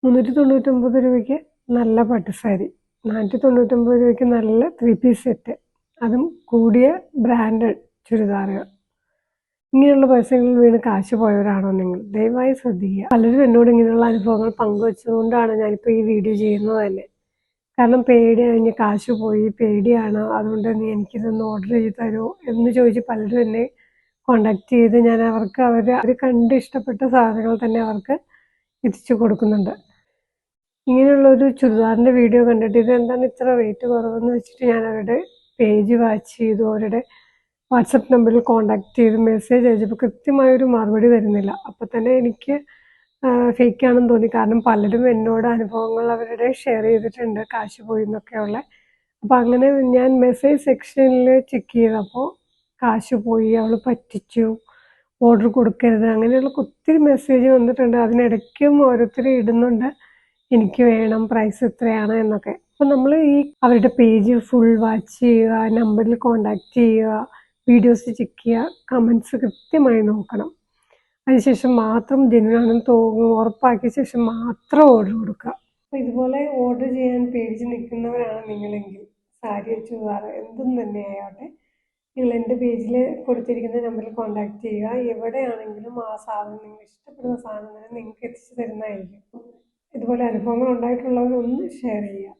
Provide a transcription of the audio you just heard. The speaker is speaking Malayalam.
399 രൂപയ്ക്ക് നല്ല പട്ടുസാരി, 499 രൂപയ്ക്ക് നല്ല 3 പീസ് സെറ്റ്, അതും കൂടിയ ബ്രാൻഡഡ് ചുരിദാറുകൾ. ഇങ്ങനെയുള്ള പരസ്യങ്ങളിൽ വീണ് കാശ് പോയവരാണോ നിങ്ങൾ? ദയവായി ശ്രദ്ധിക്കുക. പലരും എന്നോട് ഇങ്ങനെയുള്ള അനുഭവങ്ങൾ പങ്കുവെച്ചതുകൊണ്ടാണ് ഞാനിപ്പോൾ ഈ വീഡിയോ ചെയ്യുന്നത് തന്നെ. കാരണം പേടിയാണ്, കാശ് പോയി, പേടിയാണ്, അതുകൊണ്ട് നീ എനിക്കിതൊന്ന് ഓർഡർ ചെയ്ത് തരുമോ എന്ന് ചോദിച്ച് പലരും എന്നെ കോണ്ടാക്ട് ചെയ്ത് ഞാൻ അവർക്ക് അവർ കണ്ട് ഇഷ്ടപ്പെട്ട സാധനങ്ങൾ തന്നെ അവർക്ക് എത്തിച്ചു കൊടുക്കുന്നുണ്ട്. ഇങ്ങനെയുള്ളൊരു ചുരിദാറിൻ്റെ വീഡിയോ കണ്ടിട്ട് ഇതെന്താണ് ഇത്ര റേറ്റ് കുറവെന്ന് വെച്ചിട്ട് ഞാൻ അവരുടെ പേജ് വാച്ച് ചെയ്തു, അവരുടെ വാട്സപ്പ് നമ്പറിൽ കോണ്ടാക്ട് ചെയ്ത് മെസ്സേജ് അയച്ചപ്പോൾ കൃത്യമായൊരു മറുപടി വരുന്നില്ല. അപ്പോൾ തന്നെ എനിക്ക് ഫേക്കാണെന്ന് തോന്നി. കാരണം പലരും എന്നോട് അനുഭവങ്ങൾ അവരുടെ ഷെയർ ചെയ്തിട്ടുണ്ട്, കാശ് പോയി എന്നൊക്കെയുള്ള. അപ്പോൾ അങ്ങനെ ഞാൻ മെസ്സേജ് സെക്ഷനിൽ ചെക്ക് ചെയ്തപ്പോൾ കാശ് പോയി, അവൾ പറ്റിച്ചു, ഓർഡർ കൊടുക്കരുത്, അങ്ങനെയുള്ള ഒത്തിരി മെസ്സേജ് വന്നിട്ടുണ്ട്. അതിനിടയ്ക്കും ഓരോരുത്തർ ഇടുന്നുണ്ട് എനിക്ക് വേണം, പ്രൈസ് ഇത്രയാണ് എന്നൊക്കെ. അപ്പോൾ നമ്മൾ ഈ അവരുടെ പേജ് ഫുൾ വാച്ച് ചെയ്യുക, നമ്പറിൽ കോണ്ടാക്ട് ചെയ്യുക, വീഡിയോസ് ചെക്ക് ചെയ്യുക, കമൻറ്റ്സ് കൃത്യമായി നോക്കണം. അതിനുശേഷം മാത്രം ജെന്യുനാണെന്ന് ഉറപ്പാക്കിയ ശേഷം മാത്രം ഓർഡർ കൊടുക്കുക. അപ്പോൾ ഇതുപോലെ ഓർഡർ ചെയ്യാൻ പേടിച്ച് നിൽക്കുന്നവരാണ് നിങ്ങളെങ്കിൽ സാരി, ചുരിദാർ എന്തും തന്നെ ആയാട്ടെ, നിങ്ങൾ എൻ്റെ പേജിൽ കൊടുത്തിരിക്കുന്ന നമ്പറിൽ കോണ്ടാക്ട് ചെയ്യുക. എവിടെയാണെങ്കിലും ആ സാധനം, നിങ്ങൾ ഇഷ്ടപ്പെടുന്ന സാധനം തന്നെ നിങ്ങൾക്ക് എത്തിച്ചു തരുന്നതായിരിക്കും. ഇതുപോലെ അനുഭവങ്ങൾ ഉണ്ടായിട്ടുള്ളവരൊന്ന് ഷെയർ ചെയ്യുക.